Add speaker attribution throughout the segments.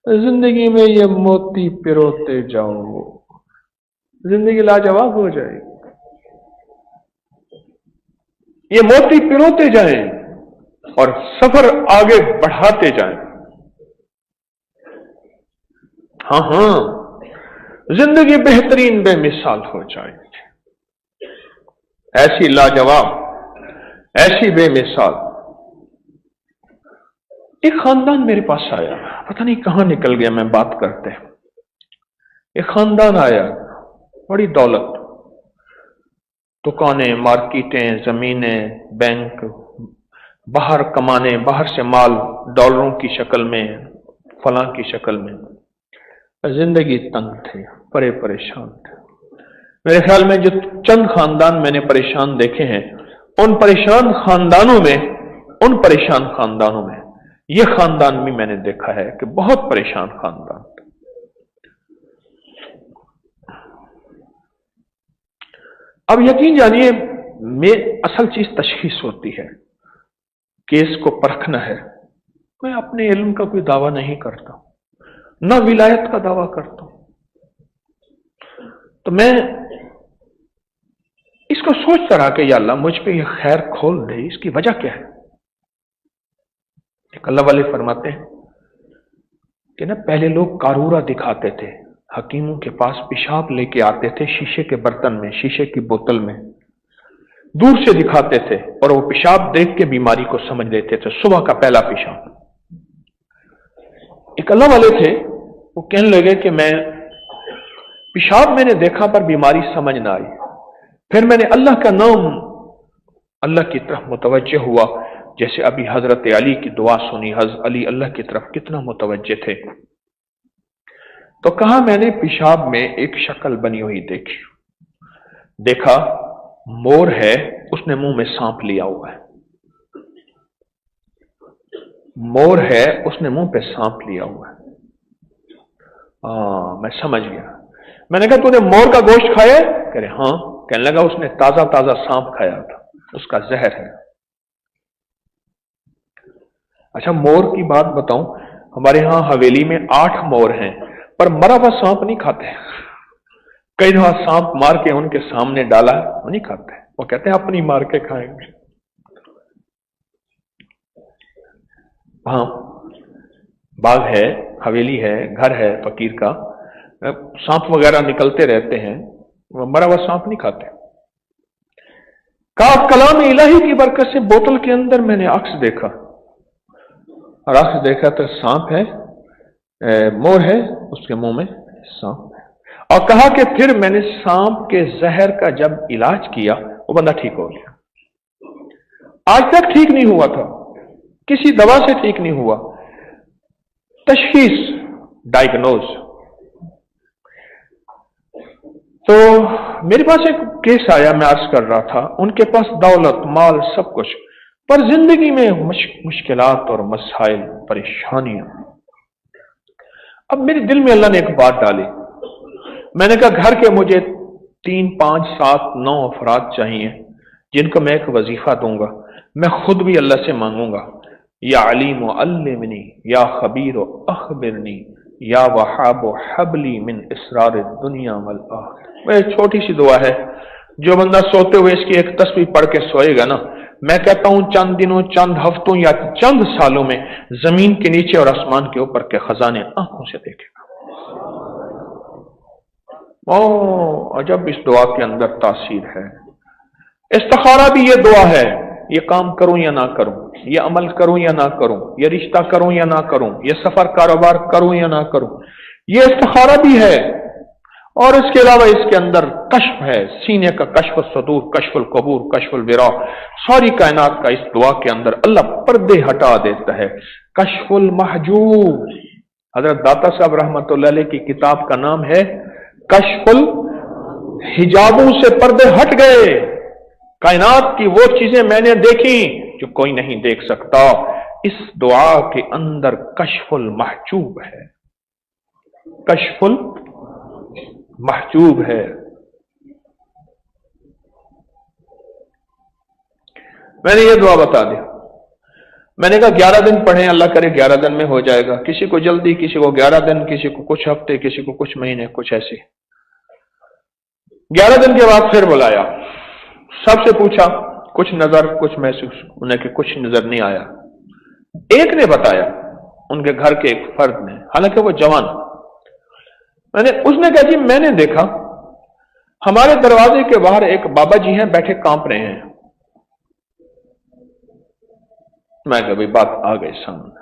Speaker 1: زندگی میں یہ موتی پروتے جاؤ، زندگی لاجواب ہو جائے گی۔ یہ موتی پروتے جائیں اور سفر آگے بڑھاتے جائیں۔ ہاں ہاں، زندگی بہترین بے مثال ہو جائے گی، ایسی لاجواب، ایسی بے مثال۔ ایک خاندان میرے پاس آیا، پتہ نہیں کہاں نکل گیا میں بات کرتے۔ ایک خاندان آیا، بڑی دولت، دکانیں، مارکیٹیں، زمینیں، بینک، باہر کمانے، باہر سے مال ڈالروں کی شکل میں، فلاں کی شکل میں۔ زندگی تنگ تھے، بڑے پریشان تھے۔ میرے خیال میں جو چند خاندان میں نے پریشان دیکھے ہیں، ان پریشان خاندانوں میں یہ خاندان بھی میں نے دیکھا ہے کہ بہت پریشان خاندان تھا۔ اب یقین جانیے، میں اصل چیز تشخیص ہوتی ہے، کیس کو پرکھنا ہے۔ میں اپنے علم کا کوئی دعویٰ نہیں کرتا، نہ ولایت کا دعویٰ کرتا ہوں، تو میں اس کو سوچتا رہا کہ یا اللہ مجھ پہ یہ خیر کھول دے، اس کی وجہ کیا ہے؟ ایک اللہ والے فرماتے ہیں کہ نا پہلے لوگ قارورہ دکھاتے تھے، حکیموں کے پاس پیشاب لے کے آتے تھے شیشے کے برتن میں، شیشے کی بوتل میں، دور سے دکھاتے تھے اور وہ پیشاب دیکھ کے بیماری کو سمجھ لیتے تھے، صبح کا پہلا پیشاب۔ ایک اللہ والے تھے، وہ کہنے لگے کہ میں پیشاب میں نے دیکھا پر بیماری سمجھ نہ آئی، پھر میں نے اللہ کا نام، اللہ کی طرف متوجہ ہوا، جیسے ابھی حضرت علی کی دعا سنی، حضرت علی اللہ کی طرف کتنا متوجہ تھے، تو کہا میں نے پیشاب میں ایک شکل بنی ہوئی دیکھی، دیکھا مور ہے، اس نے منہ میں سانپ لیا ہوا ہے، مور ہے، اس نے منہ پہ سانپ لیا ہوا ہے۔ میں سمجھ گیا۔ میں نے کہا تو نے مور کا گوشت کھایا؟ کہہ رہے ہاں۔ کہنے لگا اس نے تازہ تازہ سانپ کھایا تھا، اس کا زہر ہے۔ اچھا مور کی بات بتاؤں، ہمارے ہاں حویلی میں 8 مور ہیں، پر مرا ہوا سانپ نہیں کھاتے۔ کئی دفعہ سانپ مار کے ان کے سامنے ڈالا، وہ نہیں کھاتے، وہ کہتے ہیں اپنی مار کے کھائیں گے۔ ہاں باغ ہے، حویلی ہے، گھر ہے فقیر کا، سانپ وغیرہ نکلتے رہتے ہیں، مرا ہوا سانپ نہیں کھاتے۔ کہا کلام الہی کی برکت سے بوتل کے اندر میں نے عکس دیکھا، اور عکس دیکھا تو سانپ ہے، مور ہے، اس کے منہ میں سانپ ہے، اور کہا کہ پھر میں نے سانپ کے زہر کا جب علاج کیا وہ بندہ ٹھیک ہو گیا۔ آج تک ٹھیک نہیں ہوا تھا، کسی دوا سے ٹھیک نہیں ہوا۔ تشخیص، ڈائگنوز۔ تو میرے پاس ایک کیس آیا، میں عرض کر رہا تھا، ان کے پاس دولت، مال، سب کچھ، پر زندگی میں مشکلات اور مسائل، پریشانیاں۔ اب میرے دل میں اللہ نے ایک بات ڈالی، میں نے کہا گھر کے مجھے 3، 5، 7، 9 افراد چاہیے جن کو میں ایک وظیفہ دوں گا، میں خود بھی اللہ سے مانگوں گا، یا علیم علمنی، یا خبیر اخبرنی، یا وہاب حبلی من اسرار الدنیا والآخرہ۔ وہ ایک چھوٹی سی دعا ہے، جو بندہ سوتے ہوئے اس کی ایک تسبیح پڑھ کے سوئے گا نا، میں کہتا ہوں چند دنوں، چند ہفتوں یا چند سالوں میں زمین کے نیچے اور آسمان کے اوپر کے خزانے آنکھوں سے دیکھے گا۔ عجب اس دعا کے اندر تاثیر ہے۔ استخارہ بھی یہ دعا ہے، یہ کام کروں یا نہ کروں، یہ عمل کروں یا نہ کروں، یہ رشتہ کروں یا نہ کروں، یہ سفر کاروبار کروں یا نہ کروں، یہ استخارہ بھی ہے۔ اور اس کے علاوہ اس کے اندر کشف ہے، سینے کا کشف الصدور، کشف القبور، کشف الورا، ساری کائنات کا اس دعا کے اندر اللہ پردے ہٹا دیتا ہے۔ کشف المحجوب، حضرت داتا صاحب رحمۃ اللہ علیہ کی کتاب کا نام ہے کشف الحجابوں سے پردے ہٹ گئے، کائنات کی وہ چیزیں میں نے دیکھی جو کوئی نہیں دیکھ سکتا۔ اس دعا کے اندر کشف المحجوب ہے، کشف المحجوب ہے۔ میں نے یہ دعا بتا دی، मैंने कहा 11 दिन पढ़ें, अल्लाह करे 11 दिन में हो जाएगा। किसी को जल्दी, किसी को 11 दिन, किसी को कुछ हफ्ते, किसी को कुछ महीने, कुछ ऐसे। 11 दिन के बाद फिर बुलाया, सबसे पूछा, कुछ नजर, कुछ महसूस, उन्हें कि कुछ नजर नहीं आया। एक ने बताया, उनके घर के एक फर्द ने, हालांकि वो जवान, उसने कहा जी मैंने देखा हमारे दरवाजे के बाहर एक बाबा जी हैं, बैठे कांप रहे हैं। मैं कहा भाई बात आ गई सामने,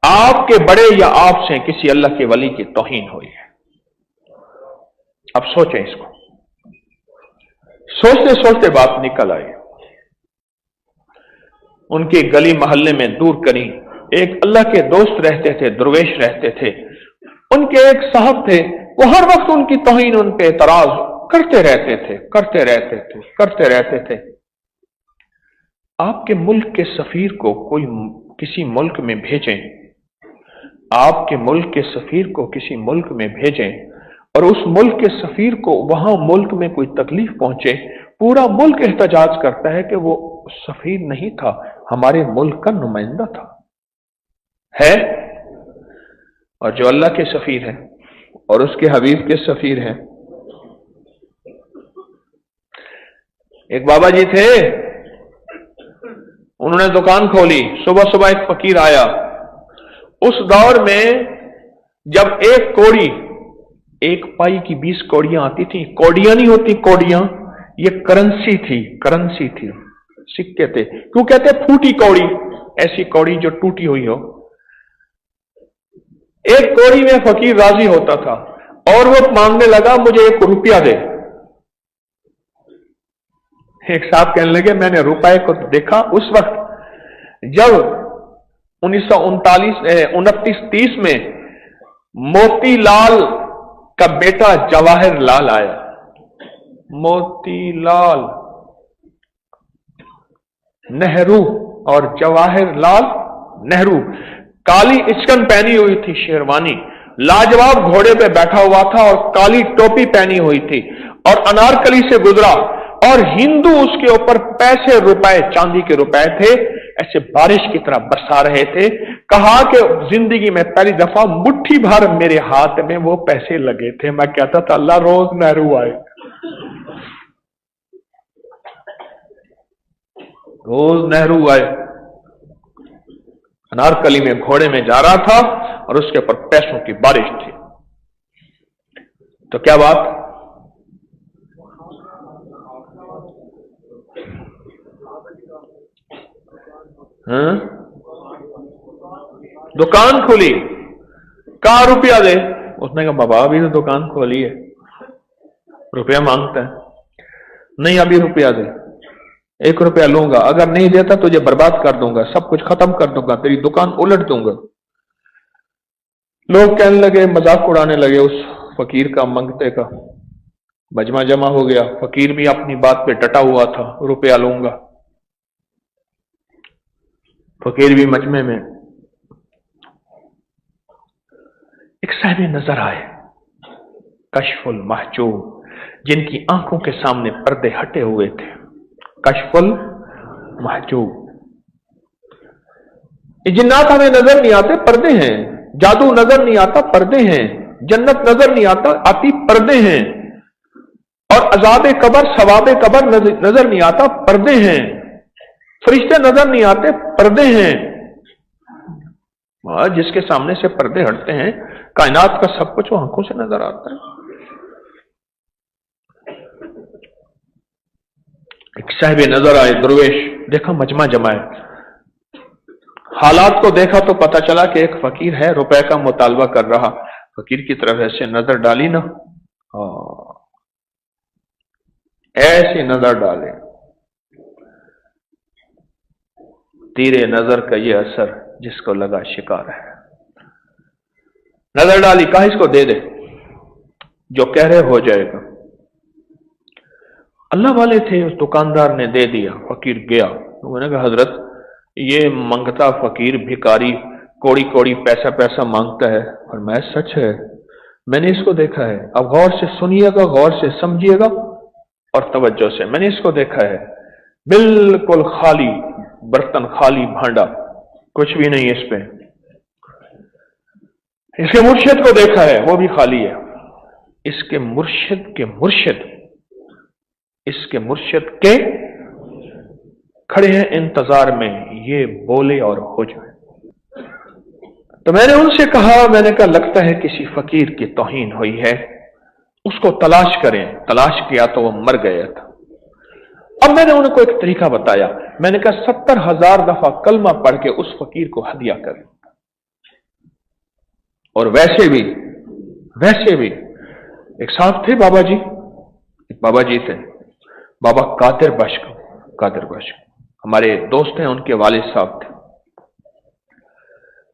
Speaker 1: आपके बड़े या आपसे किसी अल्लाह के वली की तौहीन हुई है। अब सोचें इसको, सोचते सोचते बात निकल आई। उनके गली मोहल्ले में दूर करीं एक अल्लाह के दोस्त रहते थे, दरवेश रहते थे। उनके एक साहब थे, वो हर वक्त उनकी तौहीन, उन पे एतराज करते रहते थे। आपके मुल्क के सफीर को कोई किसी मुल्क में भेजें, आपके मुल्क के सफीर को किसी मुल्क में भेजें और उस मुल्क के सफीर को वहां मुल्क में कोई तकलीफ पहुंचे, पूरा मुल्क एहतजाज करता है कि वो सफीर नहीं था, हमारे मुल्क का नुमाइंदा था। है और जो अल्लाह के सफीर हैं और उसके हबीब के सफीर हैं। एक बाबा जी थे, उन्होंने दुकान खोली, सुबह सुबह एक फकीर आया। उस दौर में जब एक कौड़ी, एक पाई की 20 कौड़ियां आती थी, कौड़ियां नहीं होती कौड़ियां, ये करेंसी थी, सिक्के थे। क्यों कहते फूटी कौड़ी? ऐसी कौड़ी जो टूटी हुई हो। एक कौड़ी में फकीर राजी होता था और वो मांगने लगा मुझे 1 रुपया दे। एक साहब कहने लगे मैंने रुपए को देखा उस वक्त जब 1929-30 में मोतीलाल का बेटा जवाहर लाल आया। मोतीलाल नेहरू और जवाहर लाल नेहरू, काली इचकन पहनी हुई थी, शेरवानी, लाजवाब घोड़े पे बैठा हुआ था और काली टोपी पहनी हुई थी और अनारकली से गुजरा और हिंदू उसके ऊपर पैसे, रुपए, चांदी के रुपए थे, ऐसे बारिश की तरह बरसा रहे थे। कहा कि जिंदगी में पहली दफा मुट्ठी भर मेरे हाथ में वो पैसे लगे थे। मैं कहता था अल्लाह रोज नेहरू आए, रोज नेहरू आए। अनारकली में घोड़े में जा रहा था और उसके ऊपर पैसों की बारिश थी। तो क्या बात? दुकान खोली, कहा रुपया दे। उसने कहा बाबा अभी तो दुकान खोली है, रुपया मांगता है। नहीं अभी रुपया दे, 1 रुपया लूंगा, अगर नहीं देता तुझे बर्बाद कर दूंगा, सब कुछ खत्म कर दूंगा, तेरी दुकान उलट दूंगा। लोग कहने लगे, मजाक उड़ाने लगे उस फकीर का, मंगते का। मजमा जमा हो गया, फकीर भी अपनी बात पे डटा हुआ था, रुपया लूंगा। फकीर भी मजमे में। एक साहिब नजर आए, कशफुल महजूब, जिनकी आंखों के सामने पर्दे हटे हुए थे। कशफुल महजूब। जिन्नात हमें नजर नहीं आते, पर्दे हैं। जादू नजर नहीं आता, पर्दे हैं। जन्नत नजर नहीं आता, आती पर्दे हैं। और अजाब कबर, सवाब कबर नजर नहीं आता, पर्दे हैं। फरिश्ते नजर नहीं आते, पर्दे हैं। जिसके सामने से पर्दे हटते हैं, कायनात का सब कुछ वो आंखों से नजर आता है। एक साहिब नजर आए, दरवेश, देखा मजमा जमाए, हालात को देखा तो पता चला कि एक फकीर है, रुपए का मुतालबा कर रहा। फकीर की तरफ ऐसे नजर डाली ना, ऐसी नजर डाले, तीरे नजर का ये असर जिसको लगा शिकार है। नजर डाली, कहा इसको दे दे, जो कह रहे हो जाएगा। अल्लाह वाले थे, उस दुकानदार ने दे दिया। फकीर गया, उन्होंने कहा हजरत ये मंगता फकीर भिखारी कोड़ी कोड़ी पैसा पैसा मांगता है। और मैं सच है, मैंने इसको देखा है। अब गौर से सुनिएगा, गौर से समझिएगा और तवज्जो से। मैंने इसको देखा है, बिल्कुल खाली बर्तन, खाली भांडा, कुछ भी नहीं इस पे। इसके मुर्शिद को देखा है, वो भी खाली है। इसके मुर्शिद के मुर्शिद, इसके मुर्शिद के खड़े हैं इंतजार में, ये बोले और हो जाए। तो मैंने उनसे कहा, मैंने कहा लगता है किसी फकीर की तौहीन हुई है, उसको तलाश करें। तलाश किया तो वो मर गया था। अब मैंने उनको एक तरीका बताया, मैंने कहा 70,000 दफा कलमा पढ़ के उस फकीर को हदिया करें। और वैसे भी एक साहब थे बाबा जी, एक बाबा जी थे, बाबा कादिर बख्श, हमारे दोस्त हैं, उनके वालिद साहब थे।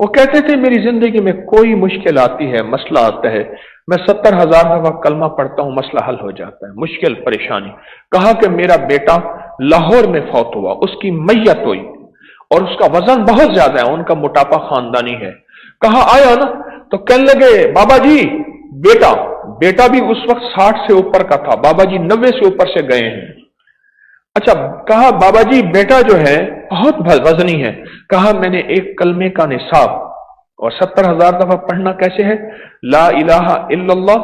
Speaker 1: वो कहते थे मेरी जिंदगी में कोई मुश्किल आती है, मसला आता है, मैं 70,000 दफा कलमा पढ़ता हूं, मसला हल हो जाता है। मुश्किल परेशानी, कहा कि मेरा बेटा लाहौर में फौत हुआ, उसकी मैयत हुई और उसका वजन बहुत ज्यादा है, उनका मोटापा खानदानी है। कहा आया ना, तो कहने लगे बाबा जी बेटा भी उस वक्त 60 से ऊपर का था, बाबा जी 90 से ऊपर से गए हैं। अच्छा, कहा बाबा जी बेटा जो है बहुत वजनी है। कहा मैंने एक कलमे का निसाब और 70,000 दफा पढ़ना कैसे है, ला इलाहा इल्लल्लाह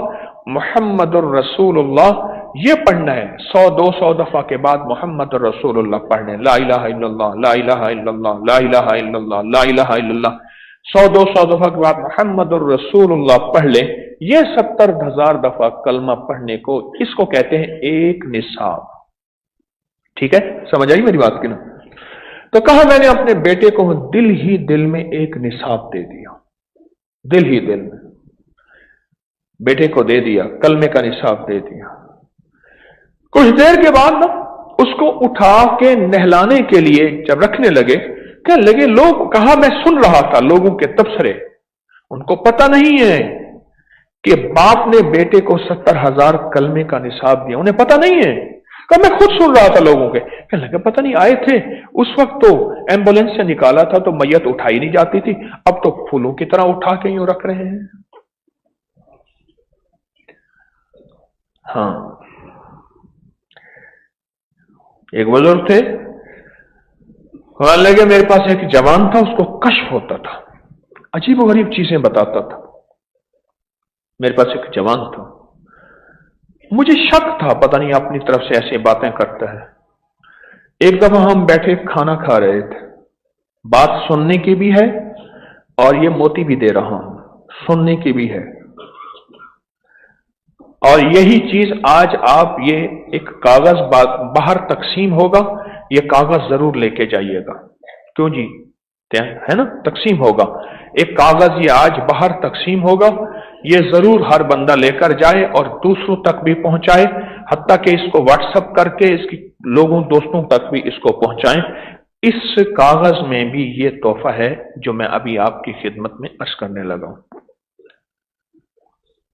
Speaker 1: मुहम्मदुर रसूलुल्लाह, ये पढ़ना है 100-200 दफा के बाद मुहम्मदुर रसूलुल्लाह पढ़ने, ला इलाहा इल्लल्लाह, ला इलाहा इल्लल्लाह, ला इलाहा इल्लल्लाह, ला इलाहा इल्लल्लाह, 100-200 दफा के बाद मुहम्मदुर रसूलुल्लाह पढ़ ले। ये 70,000 दफा कलमा पढ़ने को, इसको कहते हैं एक निसाब। ठीक है, समझ आई मेरी बात की ना? तो कहा मैंने अपने बेटे को दिल ही दिल में एक निसाब दे दिया, दिल ही दिल में बेटे को दे दिया, कलमे का निसाब दे दिया। कुछ देर के बाद ना उसको उठा के नहलाने के लिए जब रखने लगे, कहने लगे लोग, कहा मैं सुन रहा था लोगों के तबसरे, उनको पता नहीं है कि बाप ने बेटे को 70,000 कलमे का निसाब दिया, उन्हें पता नहीं है। कहा मैं खुद सुन रहा था लोगों के, कहने लगे पता नहीं आए थे उस वक्त तो एम्बुलेंस से निकाला था तो मैयत उठाई नहीं जाती थी, अब तो फूलों की तरह उठा के यूं रख रहे हैं। हाँ, एक बुजुर्ग थे, कहने लगे मेरे पास एक जवान था, उसको कश्फ होता था, अजीब और गरीब चीजें बताता था। मेरे पास एक जवान था, मुझे शक था पता नहीं अपनी तरफ से ऐसी बातें करता है। एक दफा हम बैठे खाना खा रहे थे, बात सुनने की भी है और ये मोती भी दे रहा हूं, सुनने की भी है। और यही चीज आज आप, ये एक कागज बाहर तकसीम होगा, ये कागज जरूर लेके जाइएगा। क्यों जी, है ना, तकसीम होगा एक कागज, ये आज बाहर तकसीम होगा, ये जरूर हर बंदा लेकर जाए और दूसरों तक भी पहुंचाए, हत्ता कि इसको व्हाट्सएप करके इसकी लोगों दोस्तों तक भी इसको पहुंचाएं। इस कागज में भी ये तोहफा है जो मैं अभी आपकी खिदमत में अर्ज करने लगा हूं।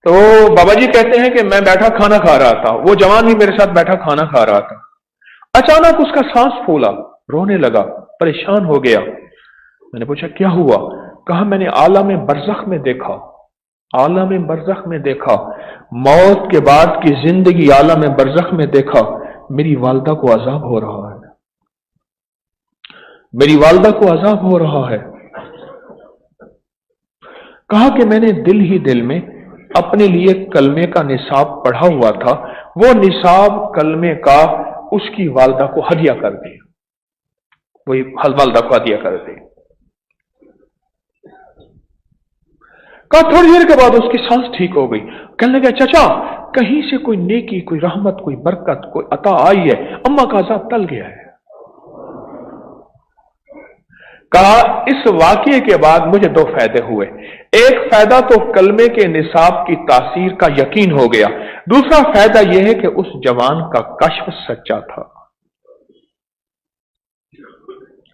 Speaker 1: तो बाबा जी कहते हैं कि मैं बैठा खाना खा रहा था, वो जवान भी मेरे साथ बैठा खाना खा रहा था, अचानक उसका सांस फूला, रोने लगा, परेशान हो गया। मैंने पूछा क्या हुआ? कहा मैंने आलम बरज़ख में देखा, आलम बरज़ख में देखा, मौत के बाद की जिंदगी आलम बरज़ख में देखा, मेरी वालदा को अजाब हो रहा है, मेरी वालदा को अजाब हो रहा है। कहा कि मैंने दिल ही दिल में अपने लिए कलमे का निसाब पढ़ा हुआ था, वो निसाब कलमे का उसकी वालदा को हदिया कर दिया, वही वालदा को हदिया कर दी। कहा थोड़ी देर के बाद उसकी सांस ठीक हो गई। कहने लगे चाचा कहीं से कोई नेकी, कोई रहमत, कोई बरकत, कोई अता आई है, अम्मा का अजाब टल गया है। कहा इस वाकये के बाद मुझे दो फायदे हुए। एक फायदा तो कलमे के निसाब की तासीर का यकीन हो गया, दूसरा फायदा यह है कि उस जवान का कश्फ सच्चा था,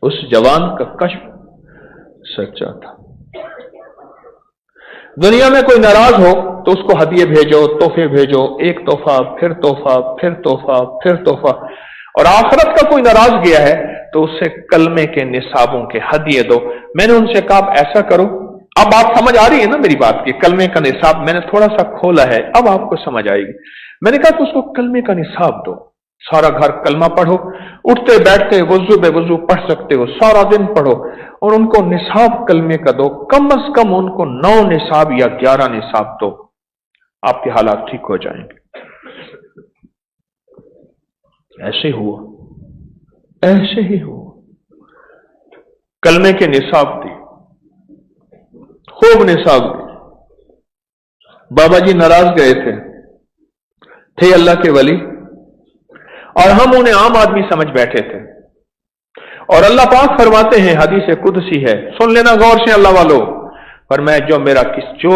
Speaker 1: उस जवान का कश्फ सच्चा था। दुनिया में कोई नाराज हो तो उसको हदिये भेजो, तोहफे भेजो, एक तोहफा, फिर तोहफा, फिर तोहफा, फिर तोहफा, और आखिरत का कोई नाराज गया है तो उससे कलमे के निसाबों के हदिये दो। मैंने उनसे कहा ऐसा करो, अब आप समझ आ रही है ना मेरी बात की, कलमे का निसाब मैंने थोड़ा सा खोला है, अब आपको समझ आएगी। मैंने कहा कि उसको कलमे का निसाब दो, सारा घर कलमा पढ़ो, उठते बैठते वजू बे वजू पढ़ सकते हो, सारा दिन पढ़ो और उनको निसाब कलमे का दो, कम से कम उनको 9 निसाब या 11 निसाब दो, आपके हालात ठीक हो जाएंगे। ऐसे हुआ, ऐसे ही हुआ। कलमे के निसाब दी, खूब निसाब दी। बाबा जी नाराज गए थे अल्लाह के वली, और हम उन्हें आम आदमी समझ बैठे थे। और अल्लाह पाक फरमाते हैं, हदीस कुदसी है, सुन लेना गौर से अल्लाह वालों, फरमाया जो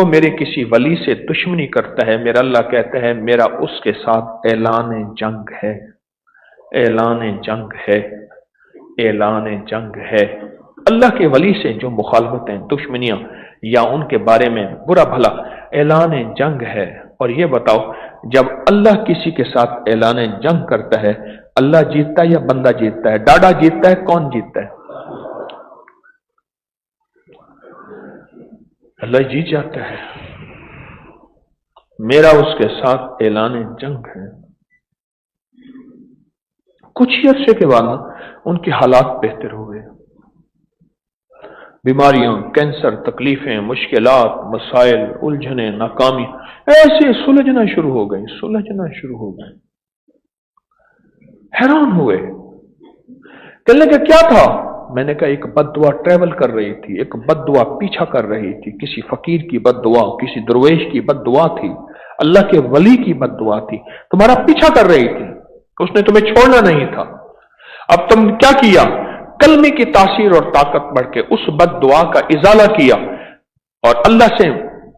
Speaker 1: मेरे किसी वली से दुश्मनी करता है, मेरा अल्लाह कहता है मेरा उसके साथ ऐलान जंग है, ऐलान जंग है, ऐलान जंग है। अल्लाह के वली से जो मुखालफतें, दुश्मनियां या उनके बारे में बुरा भला, ऐलान जंग है। और ये बताओ, जब अल्लाह किसी के साथ ऐलान जंग करता है, अल्लाह जीतता है या बंदा जीतता है? डाडा जीतता है, कौन जीतता है? अल्लाह जीत जाता है। मेरा उसके साथ ऐलान जंग है। कुछ ही अरसे के बाद उनके हालात बेहतर हो गए। बीमारियां, कैंसर, तकलीफें, मुश्किलात, मसाइल, उलझने, नाकामी ऐसे सुलझना शुरू हो गई, सुलझना शुरू हो गई। हैरान हुए, कहने लगे क्या था? मैंने कहा एक बद्दुआ ट्रेवल कर रही थी, एक बद्दुआ पीछा कर रही थी, किसी फकीर की बद्दुआ, किसी दरवेश की बद्दुआ थी, अल्लाह के वली की बद्दुआ थी, तुम्हारा पीछा कर रही थी, उसने तुम्हें छोड़ना नहीं था। अब तुम क्या किया? कलमे की तासीर और ताकत बढ़ के उस बद्दुआ का इजाला किया और अल्लाह से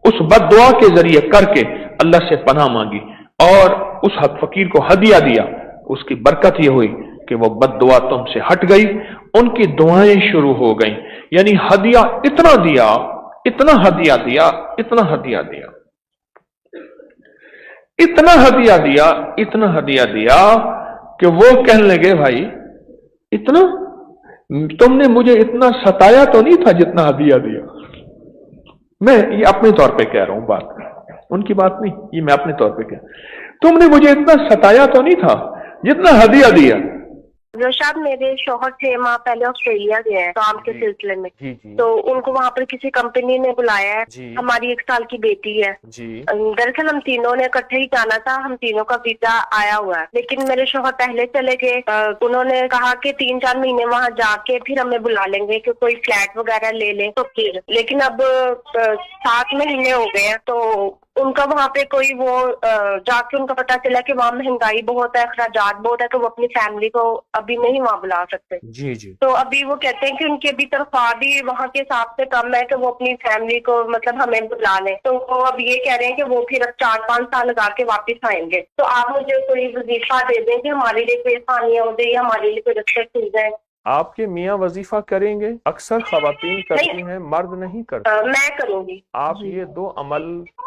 Speaker 1: उस बद्दुआ के जरिए करके अल्लाह से पनाह मांगी और उस फकीर को हदिया दिया। उसकी बरकत ये हुई कि वो बद्दुआ तुमसे हट गई, उनकी दुआएं शुरू हो गई। यानी हदिया इतना दिया, इतना हदिया दिया, इतना हदिया दिया, इतना हदिया दिया, इतना हदिया दिया कि वो कहने लगे भाई इतना तुमने मुझे इतना सताया तो नहीं था जितना हदिया दिया। मैं ये अपने तौर पे कह रहा हूं, बात उनकी बात नहीं, ये मैं अपने तौर पे कह, तुमने मुझे इतना सताया तो नहीं था जितना हदिया दिया।
Speaker 2: शायद मेरे शौहर 6 माह पहले ऑस्ट्रेलिया गए हैं काम के सिलसिले में, तो उनको वहाँ पर किसी कंपनी ने बुलाया है। हमारी 1 साल की बेटी है। दरअसल हम तीनों ने इकट्ठे ही जाना था, हम तीनों का वीजा आया हुआ है, लेकिन मेरे शौहर पहले चले गए। उन्होंने कहा कि 3-4 महीने वहाँ जाके फिर हमें बुला लेंगे कि कोई फ्लैट वगैरह ले लें तो फिर, लेकिन अब 7 महीने हो गए हैं तो उनका वहाँ पे कोई वो जाके उनका पता चला कि वहाँ महंगाई बहुत है, अखराजात बहुत है, तो वो अपनी फैमिली को अभी नहीं वहाँ बुला सकते।
Speaker 1: जी।
Speaker 2: तो अभी वो कहते हैं कि उनकी अभी तनख्वाह भी वहाँ के हिसाब से कम है कि वो अपनी फैमिली को मतलब हमें बुला लें। तो वो अब ये कह रहे हैं कि वो फिर अब 4-5 साल लगा के वापस आएंगे। तो आप मुझे कोई वजीफा दे दें कि हमारे लिए कोई आसानियां हो जाए या हमारे लिए कोई रस्ते खुल जाए।
Speaker 3: आपके मियाँ वजीफा करेंगे? अक्सर खवातीन करती हैं, मर्द नहीं करते।
Speaker 2: मैं करूंगी।
Speaker 3: आप ये 2 अमल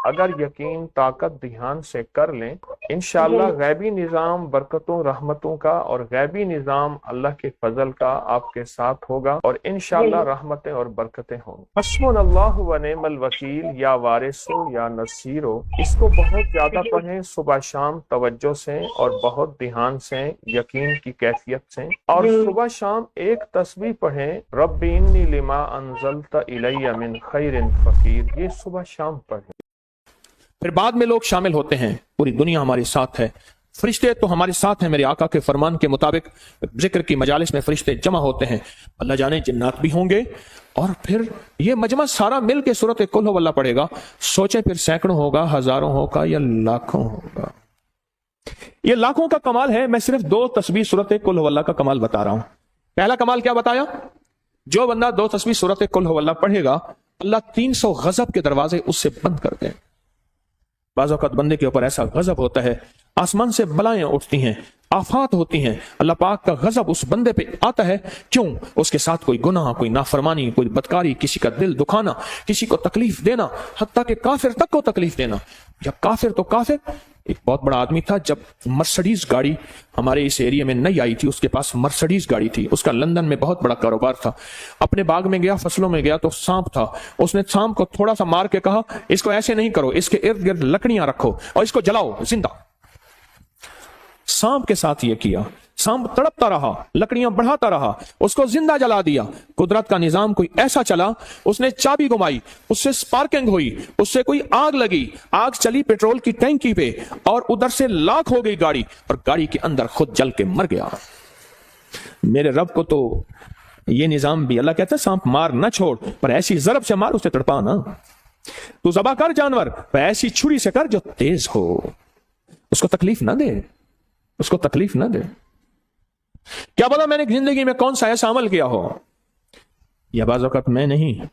Speaker 3: अगर यकीन, ताकत, ध्यान से कर लें, इंशाअल्लाह गैबी निज़ाम बरकतों, रहमतों का और गैबी निज़ाम अल्लाह के फजल का आपके साथ होगा और इंशाअल्लाह रहमतें और बरकतें होंगी। हस्बुनल्लाहु व निअमल वकील या वारिसो या नसीरो, इसको बहुत ज्यादा पढ़ें सुबह शाम तवज्जो से और बहुत ध्यान से, यकीन की कैफियत से, और सुबह शाम एक तस्बीह पढ़ें, रब्बी इन्नी लिमा अंज़लता इलैया मिन खैरिन फकीर, ये सुबह शाम पढ़ें।
Speaker 4: फिर बाद में लोग शामिल होते हैं, पूरी दुनिया हमारे साथ है, फरिश्ते तो हमारे साथ हैं, मेरे आका के फरमान के मुताबिक जिक्र की मजालिस में फरिश्ते जमा होते हैं, अल्लाह जाने जिन्नात भी होंगे, और फिर ये मजमा सारा मिल के सूरत कुल हो वल्लाह पढ़ेगा। सोचे फिर सैकड़ों होगा, हजारों होगा या लाखों होगा। ये लाखों का कमाल है, मैं सिर्फ 2 तस्बीह सूरत कुल हो वल्लाह का कमाल बता रहा हूं। पहला कमाल क्या बताया? जो बंदा 2 तस्बीह सूरत कुल हो वल्लाह पढ़ेगा, अल्लाह 300 गजब के दरवाजे उससे बंद कर दे। बाज़ औक़ात बंदे के ऊपर ऐसा गजब होता है, आसमान से बलाएं उठती हैं, आफात होती हैं, अल्लाह पाक का गजब उस बंदे पे आता है। क्यों? उसके साथ कोई गुनाह, कोई नाफरमानी, कोई बदकारी, किसी का दिल दुखाना, किसी को तकलीफ देना, हत्ता के काफिर तक को तकलीफ देना। जब काफिर तो काफिर, एक बहुत बड़ा आदमी था, जब मर्सिडीज गाड़ी हमारे इस एरिया में नई आई थी, उसके पास मर्सिडीज गाड़ी थी, उसका लंदन में बहुत बड़ा कारोबार था। अपने बाग में गया, फसलों में गया तो सांप था, उसने सांप को थोड़ा सा मार के कहा, इसको ऐसे नहीं करो, इसके इर्द गिर्द लकड़ियां रखो और इसको जलाओ जिंदा। सांप के साथ ये किया। सांप तड़पता रहा, लकड़ियां बढ़ाता रहा, उसको जिंदा जला दिया। कुदरत का निजाम कोई ऐसा चला, उसने चाबी घुमाई, उससे स्पार्किंग हुई, उससे कोई आग लगी, आग चली पेट्रोल की टैंकी पे और उधर से लाख हो गई गाड़ी और गाड़ी के अंदर खुद जल के मर गया। मेरे रब को तो ये निजाम भी, अल्लाह कहता है सांप मार ना छोड़, पर ऐसी जरब से मार उसे तड़पा ना। तू ज़बा कर जानवर, पर ऐसी छुरी से कर जो तेज हो, उसको तकलीफ ना दे, उसको तकलीफ ना दे। क्या पता मैंने जिंदगी में कौन सा ऐसा अमल किया हो, या बाज़ वक़्त मैं नहीं,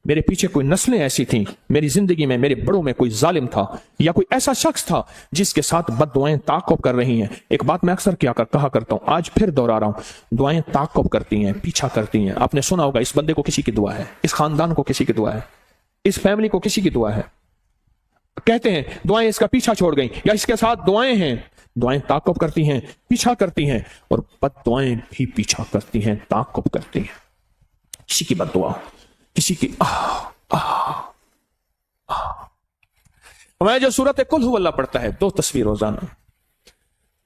Speaker 4: मेरे पीछे कोई नस्लें ऐसी थीं, मेरी जिंदगी में मेरे बड़ों में कोई जालिम था या कोई ऐसा शख्स था जिसके साथ बद्दुआएं ताक़ुब कर रही हैं। एक बात मैं अक्सर कहा करता हूं, आज फिर दोहरा रहा हूं, दुआएं ताक़ुब करती हैं, पीछा करती हैं। आपने सुना होगा इस बंदे को किसी की दुआ है, इस खानदान को किसी की दुआ है, इस फैमिली को किसी की दुआ है। कहते हैं दुआएं इसका पीछा छोड़ गई, या इसके साथ दुआएं हैं। दुआएं ताक़ुब करती हैं, पीछा करती हैं, और बद्दुआएं भी पीछा करती हैं, ताक़ुब करती हैं। किसी की बद्दुआ, किसी की मैं जो सूरत कुल हु अल्लाह पढ़ता है, 2 तस्वीर रोजाना,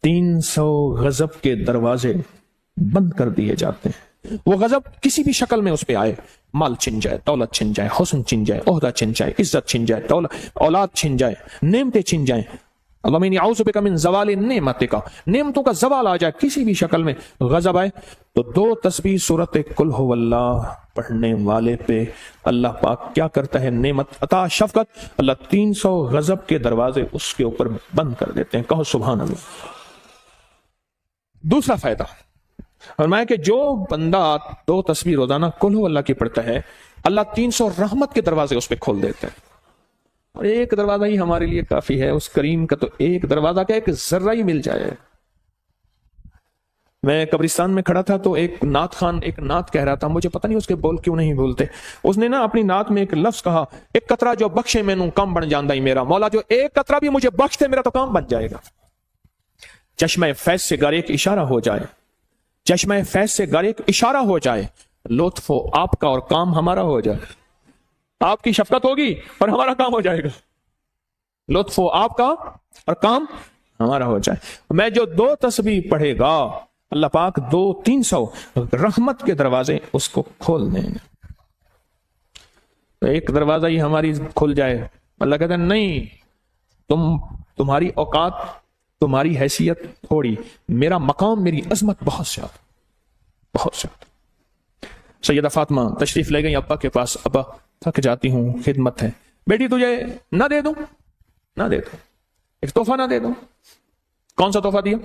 Speaker 4: 300 गजब के दरवाजे बंद कर दिए जाते हैं। वो गजब किसी भी शक्ल में उस पे आए, माल छिन जाए, दौलत छिन जाए, हुस्न छिन जाए, ओहदा छिन जाए, इज्जत छिन जाए, औलाद छिन जाए, नेमतें छिन जाए। अल्लाह में आऊज़ु बिका मिन ज़वाल नेमतिका, नेमतों का जवाल आ जाए, किसी भी शक्ल में गजब आए, तो 2 तस्बीह सूरत कुल हु अल्लाह पढ़ने वाले पे अल्लाह पाक क्या करता है, नेमत अता शफकत, अल्लाह 300 गजब के दरवाजे उसके ऊपर बंद कर देते हैं। कहो सुभान अल्लाह। दूसरा फायदा फरमाया कि जो बंदा 2 तस्बीह रोजाना कुल हु अल्लाह की पढ़ता है, अल्लाह 300 रहमत के दरवाजे उस पर खोल देते हैं। और एक दरवाजा ही हमारे लिए काफी है, उस करीम का तो एक दरवाजा क्या, एक जर्रा ही मिल जाए। मैं कब्रिस्तान में खड़ा था तो एक नात खान एक नात कह रहा था, मुझे पता नहीं उसके बोल क्यों नहीं बोलते। उसने ना अपनी नात में एक लफ्ज कहा, एक कतरा जो बख्शे मैनू काम बन जांदा ही मेरा मौला, जो एक कतरा भी मुझे बख्श दे मेरा तो काम बन जाएगा। चश्मे फैज से गर एक इशारा हो जाए, चश्मे फैज से गर एक इशारा हो जाए, लुत्फो आपका और काम हमारा हो जाए। आपकी शफकत होगी और हमारा काम हो जाएगा, लुत्फो आपका और काम हमारा हो जाए। मैं जो 2 तस्बीह पढ़ेगा, अल्लाह पाक 200-300 रहमत के दरवाजे उसको खोल देंगे। तो एक दरवाजा ही हमारी खुल जाए, अल्लाह कहता है नहीं, तुम्हारी औकात, तुम्हारी हैसियत थोड़ी, मेरा मकाम, मेरी अजमत बहुत ज्यादा, बहुत ज्यादा। सैयदा फातिमा तशरीफ ले गई अब्बा के पास, अब्बा थक जाती हूं, खिदमत है। बेटी तुझे ना दे दूं, ना दे दूं, एक तोहफा ना दे दूं? कौन सा तोहफा दिया?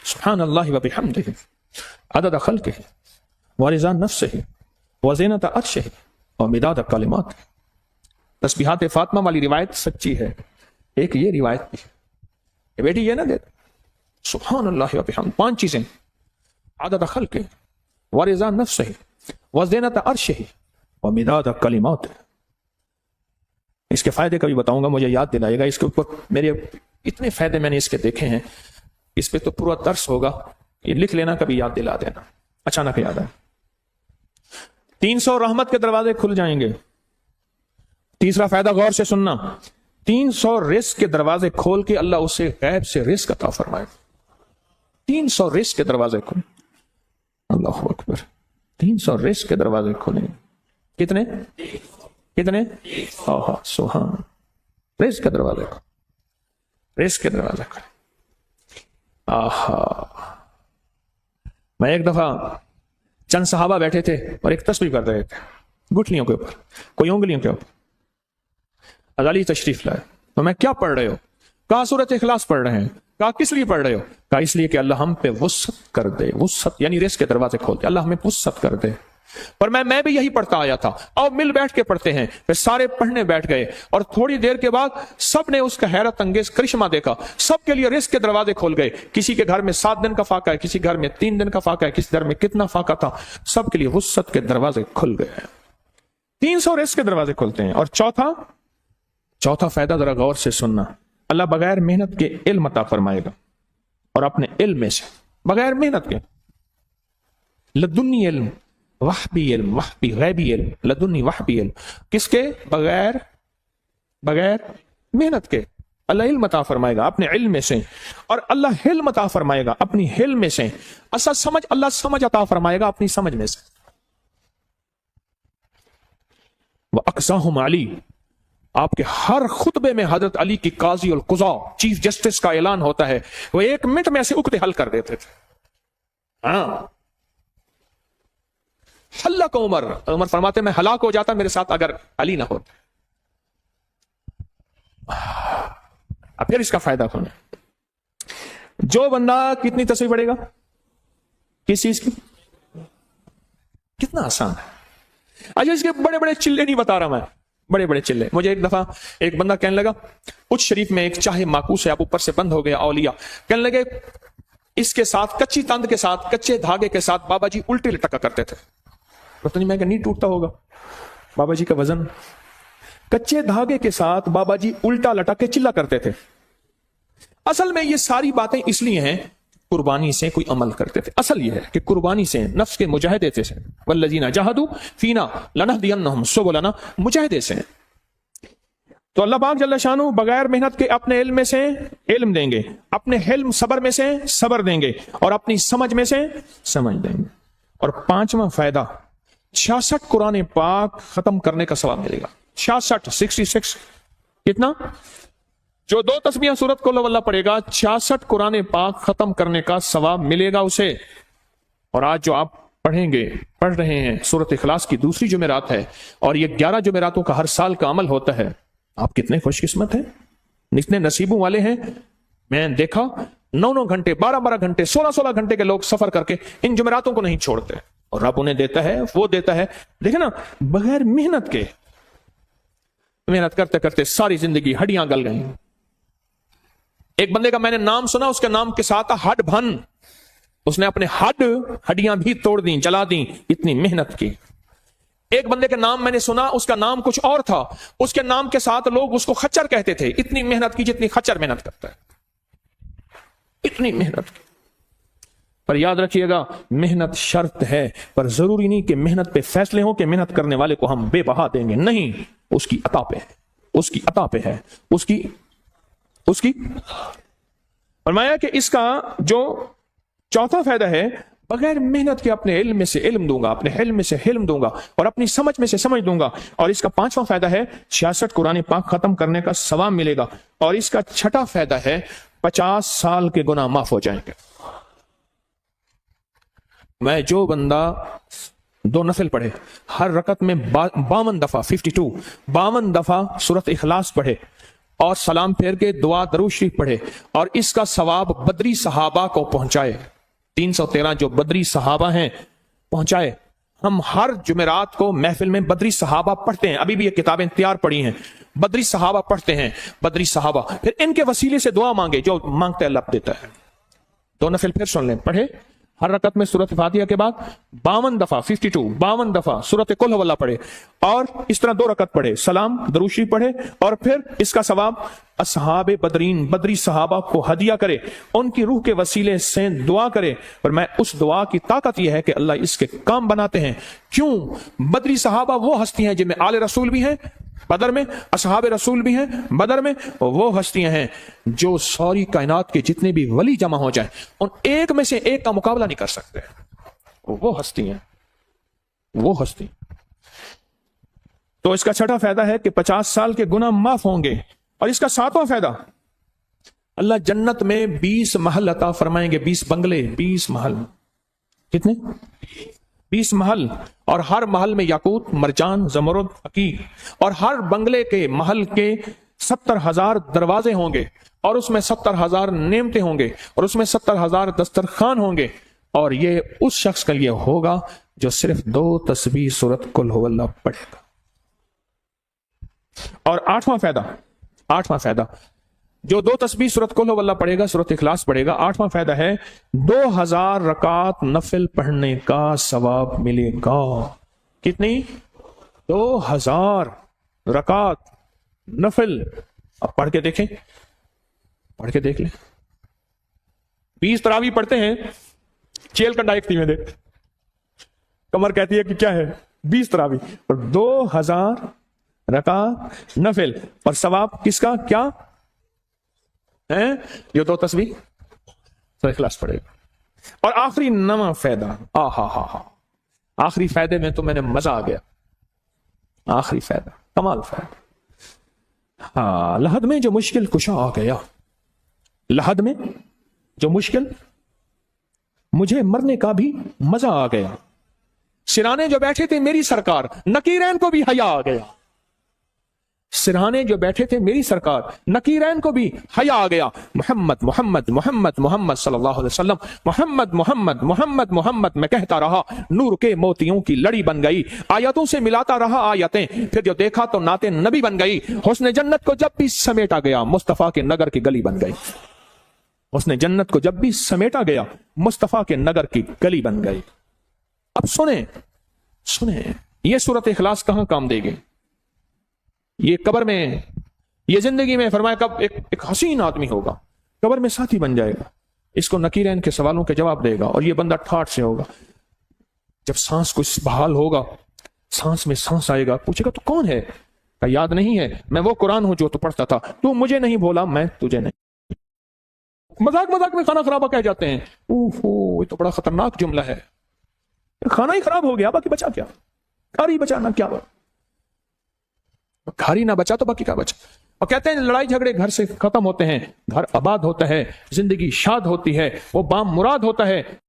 Speaker 4: सुब्हान अल्लाह व बिहम्दिही अदद खल्क़िही व रिज़ा नफ्सिही व ज़ीनत अर्शिही व मिदाद कलिमातिही। तस्बीहात फातिमा वाली रिवायत सच्ची है, एक ये रिवायत भी है। बेटी ये ना दे, सुब्हान अल्लाह व बिहम्दिही, 5 चीजें, अदद खल्क़िही व रिज़ा नफ्सिही व ज़ीनत अर्शिही व मिदाद कलिमातिही। इसके फायदे कभी बताऊंगा, मुझे याद दिलाएगा। इसके ऊपर मेरे इतने फायदे मैंने इसके देखे हैं, इस पे तो पूरा दर्स होगा, ये लिख लेना, कभी याद दिला देना, अचानक याद आए। 300 रहमत के दरवाजे खुल जाएंगे। तीसरा फायदा गौर से सुनना, 300 रिस्क के दरवाजे खोल के अल्लाह उसे गैब से रिस्क अता फरमाए। 300 रिस्क के दरवाजे खुले, अल्लाहु अकबर, 300 रिस्क के दरवाजे खुले। कितने कितने? सुभान, रिस्क के दरवाजे, रिस्क के दरवाजे खुले। मैं एक दफा चंद सहाबा बैठे थे और एक तस्बीह कर रहे थे, गुठलियों के ऊपर, कोई उंगलियों के ऊपर। अजाली तशरीफ लाए, तो मैं क्या पढ़ रहे हो? कहा सूरत इखलास पढ़ रहे हैं। कहा किस लिए पढ़ रहे हो? कहा इसलिए कि अल्लाह हम पे वुसअत कर दे, वुसअत यानी रिस्क के दरवाजे खोलते, अल्लाह हमें वुसअत कर दे। पर मैं भी यही पढ़ता आया था, और मिल बैठ के पढ़ते हैं। फिर सारे पढ़ने बैठ गए और थोड़ी देर के बाद सब ने उसका हैरत अंगेज करिश्मा देखा, सबके लिए रिस्क के दरवाजे खोल गए। किसी के घर में 7 दिन का फाका है, किसी घर में 3 दिन का फाका है, किसी घर में कितना फाका था, सबके लिए वुसअत के दरवाजे खुल गए। 300 रिस्क के दरवाजे खुलते हैं। और चौथा फायदा जरा गौर से सुनना, अल्लाह बगैर मेहनत के इल्म अता फरमाएगा, और अपने इल्म में से बगैर मेहनत के लदुन्नी इल्म, वहबी इल्म, वहबी गैबी इल्म, लदुन्नी वहबी इल्म, किसके? बगैर मेहनत के अल्लाह इल्म अता फरमाएगा अपने इल्म में से, और अल्लाह हिल्म अता फरमाएगा अपनी हिल्म में से, असल समझ अल्लाह समझ अता फरमाएगा अपनी समझ में से। वह अक़साहुम अली, आपके हर खुतबे में हजरत अली की काजी और कुज़ा, चीफ जस्टिस का ऐलान होता है, वो 1 मिनट में ऐसे उकते हल कर देते थे। हाँ, हल्लक उमर, उमर फरमाते मैं हलाक हो जाता मेरे साथ अगर अली ना होते। अब फिर इसका फायदा कौन है? जो बंदा कितनी तस्वीर पढ़ेगा किस चीज की, कितना आसान है। अच्छा, इसके बड़े बड़े चिल्ले नहीं बता रहा मैं, बड़े बड़े चिल्ले। मुझे एक दफा एक बंदा कहने लगा, उच्च शरीफ में एक चाहे माकूस है, आप ऊपर से बंद हो गया औलिया, कहने लगे इसके साथ कच्ची तंद के साथ, कच्चे धागे के साथ बाबा जी उल्टे लटका करते थे। पता नहीं, मैं नहीं टूटता होगा बाबा जी का वजन। कच्चे धागे के साथ बाबा जी उल्टा लटक के चिल्ला करते थे। असल में ये सारी बातें इसलिए हैं कुर्बानी से कोई अमल करते थे। असल ये है कि कुर्बानी से, नफ्स के मुजाहिदे से, वल्लजीना जहादू फीना लनहदियन्नहुम सुबुलना, मुजाहिदे से। तो अल्लाह पाक जल्ल शानु बगैर मेहनत के अपने इल्म में से इल्म देंगे, अपने हिल्म सबर में से सबर देंगे, और अपनी समझ में से समझ देंगे। और 5वां फायदा, 66 कुरान पाक खत्म करने का सवाब मिलेगा। 66 कितना? जो 2 तस्बीह सूरत कुल हुवल्लाह पढ़ेगा, 66 कुरान पाक खत्म करने का सवाब मिलेगा उसे। और आज जो आप पढ़ रहे हैं सूरत इखलास की दूसरी जुमेरात है, और ये 11 जुमेरातों का हर साल का अमल होता है। आप कितने खुशकिस्मत हैं, कितने नसीबों वाले हैं। मैं देखा 9-9 घंटे, 12-12 घंटे, 16-16 घंटे के लोग सफर करके इन जुमेरातों को नहीं छोड़ते, और रब उन्हें देता है, वो देता है। देखे ना, बगैर मेहनत के, मेहनत करते करते सारी जिंदगी हड्डियां गल गई। एक बंदे का मैंने नाम सुना, उसके नाम के साथ हड भन, उसने अपने हड्डियां भी तोड़ दी, जला दी, इतनी मेहनत की। एक बंदे का नाम मैंने सुना, उसका नाम कुछ और था, उसके नाम के साथ लोग उसको खच्चर कहते थे। इतनी मेहनत की जितनी खच्चर मेहनत करता है, इतनी मेहनत की। पर याद रखिएगा, मेहनत शर्त है, पर जरूरी नहीं कि मेहनत पे फैसले हो कि मेहनत करने वाले को हम बेबहा देंगे। नहीं, उसकी अता पे है, उसकी अता पे है, उसकी फरमाया कि इसका जो चौथा फायदा है, बगैर मेहनत के अपने इल्म में से इल्म दूंगा, अपने हिल्म में से हिल्म दूंगा, और अपनी समझ में से समझ दूंगा। और इसका 5वां फायदा है 66 कुरान पाक खत्म करने का सवाब मिलेगा। और इसका 6ठा फायदा है 50 साल के गुनाह माफ हो जाएंगे। मैं जो बंदा 2 नफिल पढ़े, हर रकत में 52 दफा 52 दफा सूरत इखलास पढ़े, और सलाम फेर के दुआ दरूद शरीफ पढ़े, और इसका सवाब बदरी सहाबा को पहुंचाए, 313 जो बदरी सहाबा हैं पहुंचाए। हम हर जुमेरात को महफिल में बदरी सहाबा पढ़ते हैं, अभी भी ये किताबें तैयार पड़ी हैं, बदरी सहाबा पढ़ते हैं, बदरी सहाबा। फिर इनके वसीले से दुआ मांगे, जो मांगते अल्लाह देता है। 2 नफिल फिर सुन लें, पढ़े हर रकत में सूरत फातिहा के बाद 52 दफा 52 दफा सूरत कुल हुवल्लाह पढ़े, और इस तरह 2 रकत पढ़े, सलाम दरूद शरीफ पढ़े, और फिर इसका सवाब असहाबे बदरीन, बदरी सहाबा को हदिया करे, उनकी रूह के वसीले से दुआ करे। और मैं उस दुआ की ताकत यह है कि अल्लाह इसके काम बनाते हैं। क्यों? बदरी सहाबा वो हस्ती हैं जिनमें आले रसूल भी हैं बदर में, असहाबे रसूल भी हैं बदर में, वो हस्तियां हैं जो सारी कायनात के जितने भी वली जमा हो जाए, उन एक में से एक का मुकाबला नहीं कर सकते। वो हस्ती हैं, वो हस्ती। तो इसका 6ठा फायदा है कि 50 साल के गुनाह माफ होंगे। और इसका 7वां फायदा, अल्लाह जन्नत में 20 महल अता फरमाएंगे, 20 बंगले, 20 महल। कितने? 20 महल, और हर महल में याकूत, मरजान, जमरुद, हकीर, और हर बंगले के महल के 70,000 दरवाजे होंगे, और उसमें 70,000 नेमते होंगे, और उसमें 70,000 दस्तरखान होंगे। और ये उस शख्स के लिए होगा जो सिर्फ 2 तस्बीह सूरत कुल हुवल्लाह पढ़ेगा। और 8वां फायदा, जो 2 तस्बीह सूरत कुल हुवल्लाह पढ़ेगा, सूरत इखलास पढ़ेगा, 8वां फायदा है 2000 रकात नफिल पढ़ने का सवाब मिलेगा। कितनी? 2000 रकात नफिल। अब पढ़ के देखें, पढ़ के देख लें। 20 तरावी पढ़ते हैं, चेल कंडा एक में दे, कमर कहती है कि क्या है 20 तरावी और 2000 रकात नफिल और सवाब किसका क्या है? ये 2 तस्बीह तो इखलास पड़ेगा। और आखिरी नवा फायदा, हा आखिरी फायदे में तो मैंने मजा आ गया, आखिरी फायदा कमाल फायदा। हाँ, लहद में जो मुश्किल कुशा आ गया, लहद में जो मुश्किल, मुझे मरने का भी मजा आ गया। सिराने जो बैठे थे मेरी सरकार, नकीरैन को भी हया आ गया। सिरहाने जो बैठे थे मेरी सरकार, नकीरैन को भी हया आ गया। मोहम्मद मोहम्मद मोहम्मद मोहम्मद सल्लल्लाहु अलैहि वसल्लम, मोहम्मद मोहम्मद मोहम्मद मोहम्मद मैं कहता रहा, नूर के मोतियों की लड़ी बन गई। आयतों से मिलाता रहा आयतें, फिर जो देखा तो नाते नबी बन गई। हुस्न जन्नत को जब भी समेटा गया, मुस्तफा के नगर की गली बन गई। हुस्न जन्नत को जब भी समेटा गया, मुस्तफा के नगर की गली बन गई। अब सुने सुने, ये सूरत इखलास कहां काम देगी? ये कब्र में, ये जिंदगी में फरमाया कब एक हसीन आदमी होगा, कब्र में साथी बन जाएगा, इसको नकीरैन के सवालों के जवाब देगा और ये बंदा ठाठ से होगा। जब सांस कुछ बहाल होगा, सांस में सांस आएगा, पूछेगा तो कौन है? का याद नहीं है, मैं वो कुरान हूं जो तू पढ़ता था, तू मुझे नहीं बोला, मैं तुझे नहीं। मजाक मजाक में खाना खराबा कह जाते हैं। ये तो बड़ा खतरनाक जुमला है। खाना ही खराब हो गया, बाकी बचा क्या? कारी बचाना क्या? घारी ना बचा तो बाकी का बचा। और कहते हैं लड़ाई झगड़े घर से खत्म होते हैं, घर आबाद होता है, जिंदगी शाद होती है, वो बाम मुराद होता है,